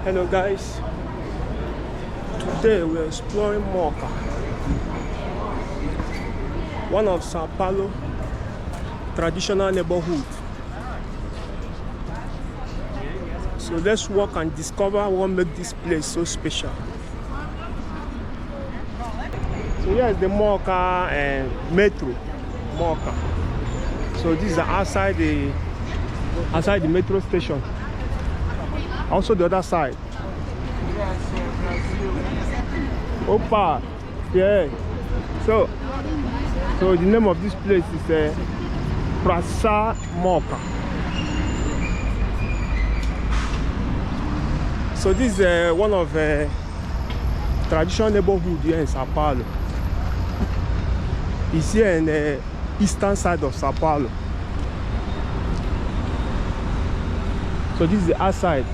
Hello guys, today we're exploring Mooca, one of São Paulo traditional neighborhood. So let's walk and discover what makes this place so special. So here is the Mooca metro, Mooca. So this is outside the metro station. Also the other side. Opa, yeah. So the name of this place is Praça Mooca. So this is one of traditional neighborhood here in São Paulo. It's here in the eastern side of São Paulo. So this is the outside.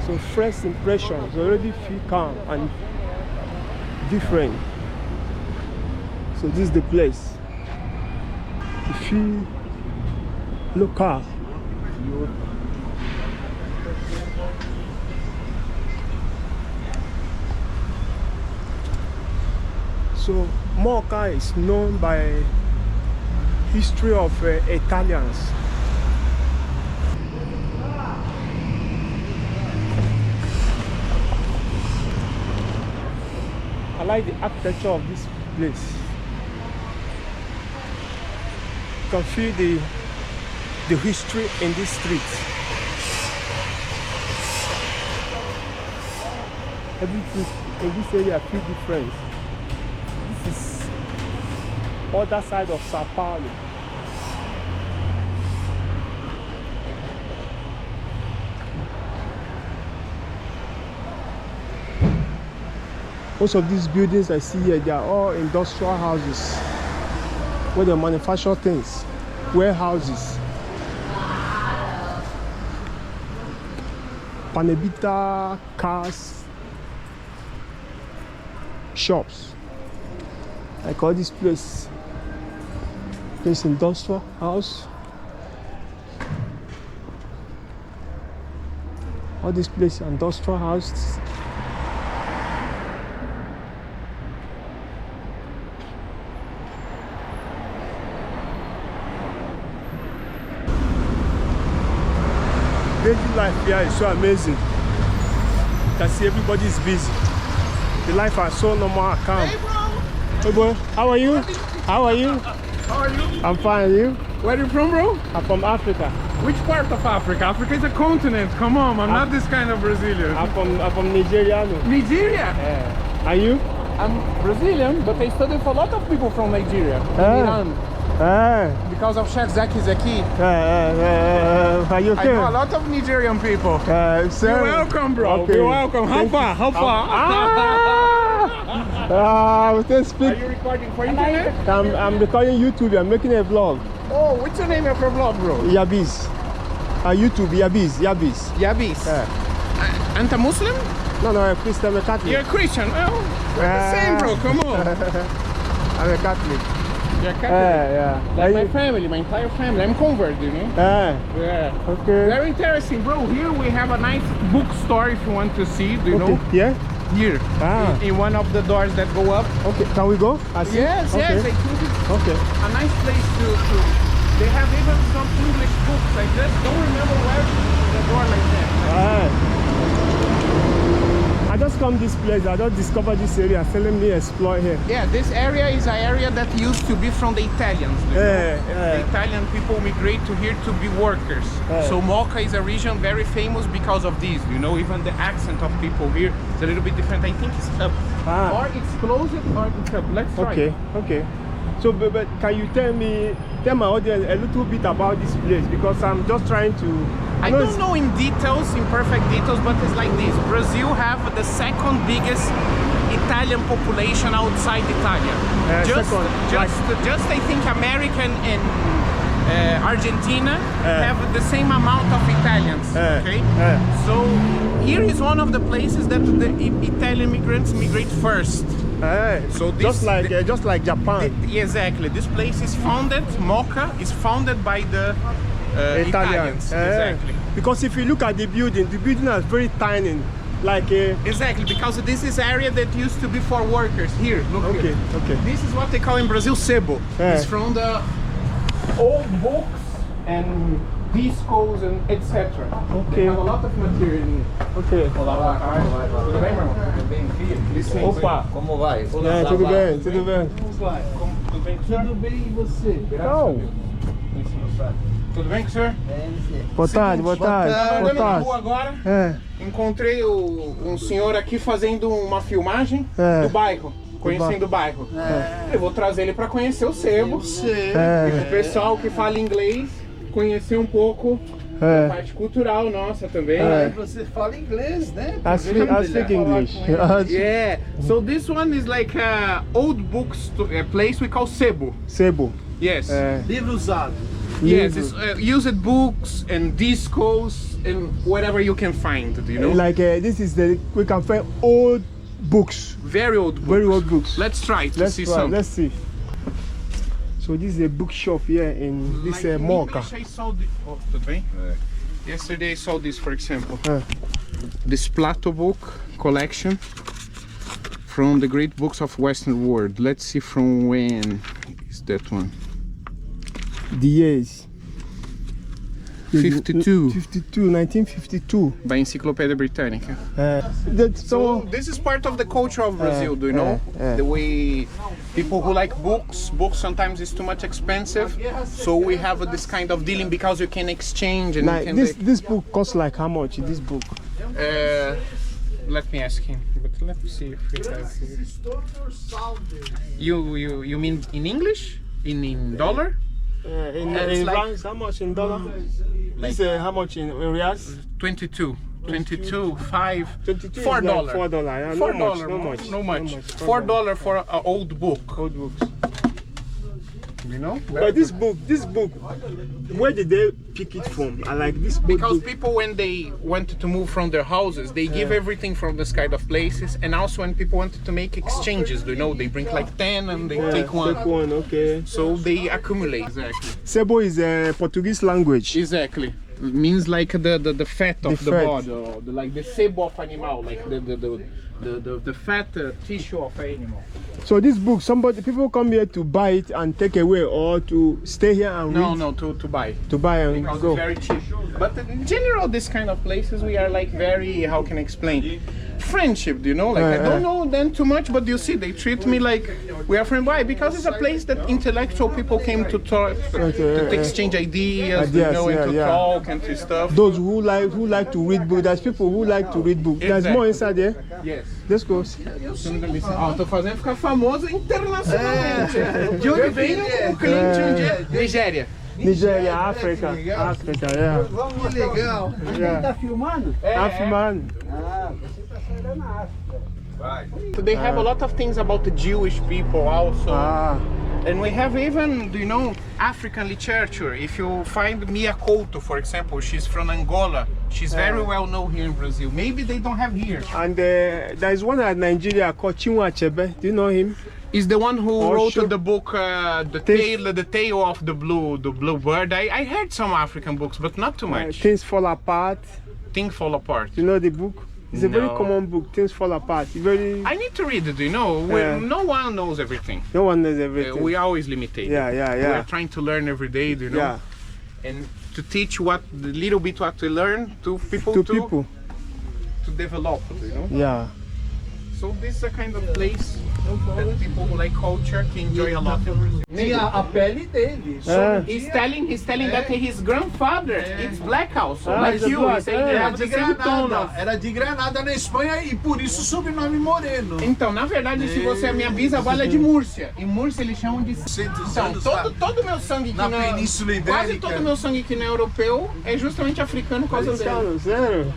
So first impressions already feel calm and different. So this is the place. You feel local. So Mooca is known by history of Italians. I like the architecture of this place. You can feel the history in this street. Everything in this area feels different. This is other side of São Paulo. Most of these buildings I see here, they are all industrial houses where they manufacture things, warehouses. Panebita, cars, shops. I call this place industrial house. All this place industrial houses. Daily life here is so amazing. You can see everybody is busy. The life are so normal and calm. Hey bro! Hey bro, how are you? How are you? How are you? I'm fine, you? Where are you from, bro? I'm from Africa. Which part of Africa? Africa is a continent. Come on, I'm not this kind of Brazilian. I'm from Nigeria. Nigeria? Yeah. Are you? I'm Brazilian, but I studied with a lot of people from Nigeria. Iran. Because of Sheikh Zaki Zaki. Are you okay? I know a lot of Nigerian people. You're welcome, bro. Okay. You're welcome. How far? How far? We speak. Are you recording for internet? I'm recording YouTube. I'm making a vlog. Oh, what's the name of your vlog, bro? Yabis. YouTube, Yabis. Yabis. And a Muslim? No, I'm a Christian, I'm a Catholic. You're a Christian? Well, we're the same, bro. Come on. I'm a Catholic. You're a Catholic? Yeah. Like my family, my entire family. I'm converted, you know? Yeah. Okay. Very interesting, bro. Here we have a nice bookstore if you want to see. Do you know? Yeah? Here. In one of the doors that go up. Okay, can we go? Yes, okay. yes. I think it's okay. a nice place to. They have even some English books. I just don't remember where the door like that. I just come this place, I just discovered this area, so let me explore here. Yeah, this area is an area that used to be from the Italians. The Italian people migrate to here to be workers. So Mooca is a region very famous because of this. You know, even the accent of people here is a little bit different. I think it's up. Or it's closed or it's up. Let's try. Okay. So, but can you tell my audience a little bit about this place, because I'm just trying to. I don't know in perfect details, but it's like this. Brazil have the second biggest Italian population outside Italy. Just I think American and Argentina have the same amount of Italians. Okay, so here is one of the places that the Italian migrants migrate first. So this, just like Japan. Exactly. This place is founded. Mooca is founded by the Italians. Exactly. Because if you look at the building is very tiny. Like exactly, because this is area that used to be for workers. Here, look here. Okay. This is what they call in Brazil sebo. It's from the old books and discos and etc. Okay. They have a lot of material in it. Okay. Olá, boa tarde. Tudo bem, meu irmão? Tudo bem, filho? Opa. Como vai? Tudo bem, tudo bem. Como vai? Tudo bem, senhor? Tudo bem, e você? Não. Tudo bem com o senhor? Boa tarde, boa tarde. Andando na rua agora, É. encontrei um senhor aqui fazendo uma filmagem do bairro, conhecendo o bairro. Eu vou trazer ele para conhecer o sebo. E o pessoal que fala inglês, conhecer um pouco a parte cultural nossa também. Você fala inglês, né? I speak English. Yeah. So this one is like a old books place we call sebo. Sebo. Yes. Livro usado. Yes, it's used books and discos and whatever you can find, you know? Like this is we can find old books. Very old books. Very old books. Let's try to see some. Let's see. So this is a bookshop here in this Mooca. I saw this. Oh, tudo bem? Yesterday I saw this, for example. This Plato book collection from the great books of Western world. Let's see from when is that one. The years. 52. 1952. By Enciclopédia Britânica. So this is part of the culture of Brazil, do you know? The way people who like books sometimes is too much expensive, so we have this kind of dealing because you can exchange and like this book costs like how much? This book? Let me ask him. But let me see if we have here. You mean in English? In dollar? In like, rands, how much in dollar? This how much in reals? 22, 5, 22 $4. $4. Yeah, $4, no much. $4 for an old book. Old books. You know? But this book, where did they pick it from? I like this book. Because people, when they wanted to move from their houses, they give everything from this kind of places. And also when people wanted to make exchanges, you know, they bring like 10 and they take one. Take one, okay. So they accumulate. Exactly. Sebo is a Portuguese language. Exactly. It means like the fat of the fat. body, or like the sebo of animal, like the fat tissue of animal. So this book, people come here to buy it and take away, or to stay here and read? No, to buy. To buy and Because go. it's very cheap. But in general, this kind of places, we are like very, how can I explain? Friendship, you know? Like I don't know them too much, but you see, they treat me like we are friends. Why? Because it's a place that intellectual people came to talk, to exchange ideas, you know, and to talk and to stuff. Those who like to read books, there's people who like to read books. There's more inside there. Yes. Let's go. Tô fazendo ficar famoso internacionalmente. De onde vem o cliente? Nigéria. Nigéria, África, yeah. Vamos, que legal. Yeah. Tá filmando? Tá filmando. Ah, você tá saindo na África. So they have a lot of things about the Jewish people also. And we have even, you know, African literature. If you find Mia Couto, for example, she's from Angola. She's very well known here in Brazil. Maybe they don't have here. And there is one at Nigeria called Chinua Achebe. Do you know him? Is the one who Also, wrote the book, the tale of the blue bird. I heard some African books, but not too much. Things Fall Apart. Things Fall Apart. You know the book? It's a very No. common book. Things Fall Apart. Very. I need to read it, you know. No one knows everything. No one knows everything. We are always limited. Yeah. We're trying to learn every day, you know. Yeah. And to teach the little bit what we learn to people to develop, you know. Yeah. So this is a kind of place that people who like culture can enjoy a lot in Brazil. Tinha a pele dele. He's telling that his grandfather is black also, like he's you. black, He's saying they Era have de the same tone Granada. of. Era de Granada na Espanha e por isso o sobrenome Moreno. Então, na verdade, se você é minha bisavó, ela é de Múrcia. Em Múrcia eles chamam de. Então, todo meu sangue aqui na Península Ibérica. Quase todo meu sangue aqui não é europeu, é justamente africano por causa dela. Sério?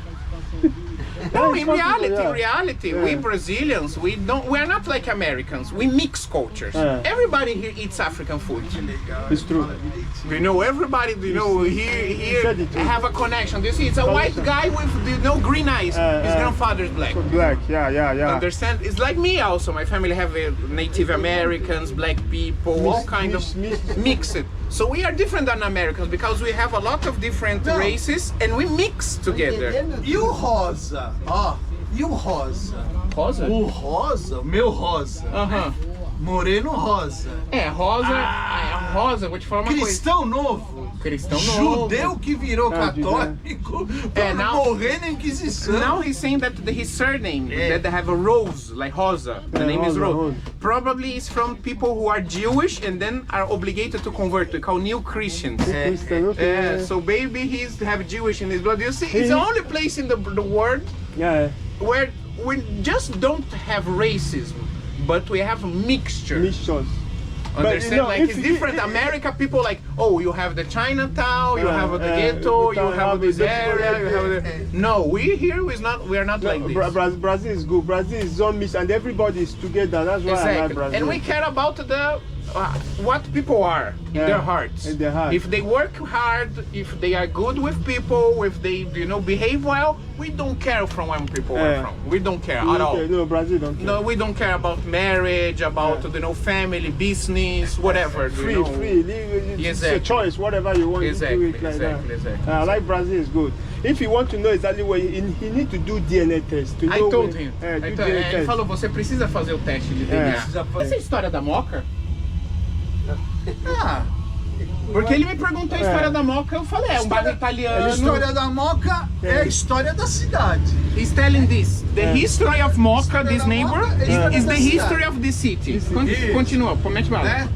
No, it's in possible, reality, we Brazilians, we are not like Americans. We mix cultures. Everybody here eats African food. It's true. You know, everybody, you know, here said it, have a connection. You see, it's a white guy with green eyes. His grandfather's black. Black, yeah. Understand? It's like me also. My family have Native Americans, black people, all kind of mixed. So we are different than Americans because we have a lot of different races and we mix together. E o rosa? Ó, e o rosa? Rosa? O rosa, meu rosa. Moreno rosa. Rosa, vou te falar uma Cristão novo. Cristão novo. Judeu que virou católico pra morrer na Inquisição. Now he's saying that his surname, that they have a rose, like Rosa. The name is Rose. Probably it's from people who are Jewish and then are obligated to convert, to call new Christians. So maybe he's have Jewish in his blood. You see, it's the only place in the world where we just don't have racism, but we have mixtures. Understand? Like it's different. America, people like, oh, you have the Chinatown, you have the ghetto, you have this area, you have the... No, we are not like this. Brazil is good. Brazil is all mixed and everybody is together. That's why I like Brazil. And we care about the what people are in their hearts. In their heart. If they work hard, if they are good with people, if they behave well, we don't care from where people are from. We don't care at all. No, Brazil don't care. No, we don't care about marriage, about family, business, whatever. Free. It's a choice, whatever you want. Exactly. I like Brazil is good. If you want to know exactly where he need to do DNA test. I told him. Ele falou, você precisa fazer o teste de DNA. Essa é a história da Mooca? Porque ele me perguntou a história da Mooca, eu falei, é um bairro italiano. A história da Mooca é a história da cidade. He's telling this. The history of Mooca, this neighbor, is the history of the city. Continua, comente bala.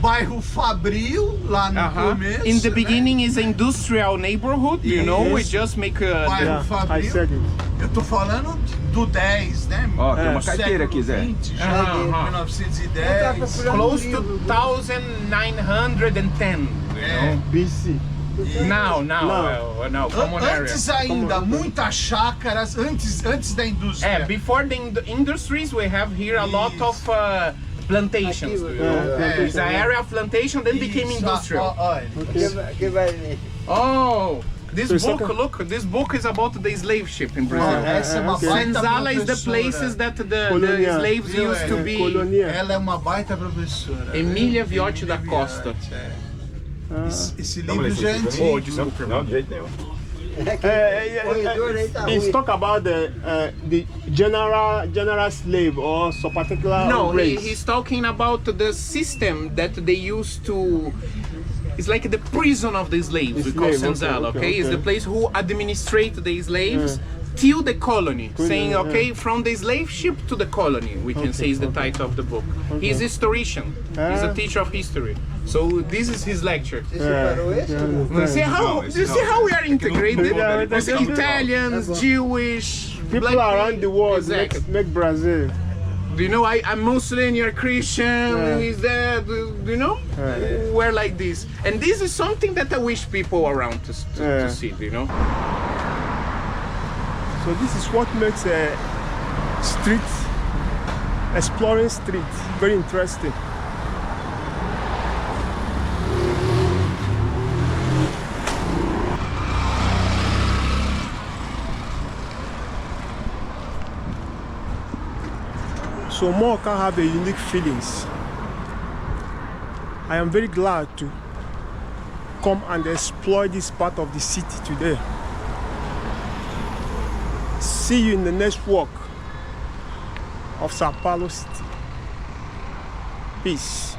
Bairro Fabril, lá no começo. In the beginning is an industrial neighborhood, you know, we just make a... Bairro Fabril. Eu tô falando do 10, né? Ó, tem uma carteira aqui, Zé. 1910. Close to 1910, BC. Now, common area. Antes ainda, muitas chácaras, antes da indústria. Before the industries, we have here a lot of plantations. It's an area of plantation, then became industrial. Oh, this book, look, this book is about the slave ship in Brazil. Senzala is the places that the slaves used to be. Ela é uma baita professora. Emília Viotti da Costa. Esse livro já é antigo. Oh, desculpa, não, de jeito nenhum. He's talk about the general slave or so particular race. He's talking about the system that they used to. It's like the prison of the slaves. We call Senzala. Okay, it's the place who administrate the slaves till the colony. Saying from the slave ship to the colony. We can say is the title of the book. He's a historian. He's a teacher of history. So this is his lecture. See how we are integrated? Italians, Jewish, people around the world make Brazil. You know, I'm Muslim, you're Christian, he's there, you know? We're like this. And this is something that I wish people around to see, you know? So this is what makes a exploring street, very interesting. So Mooca have a unique feelings. I am very glad to come and explore this part of the city today. See you in the next walk of São Paulo city. Peace.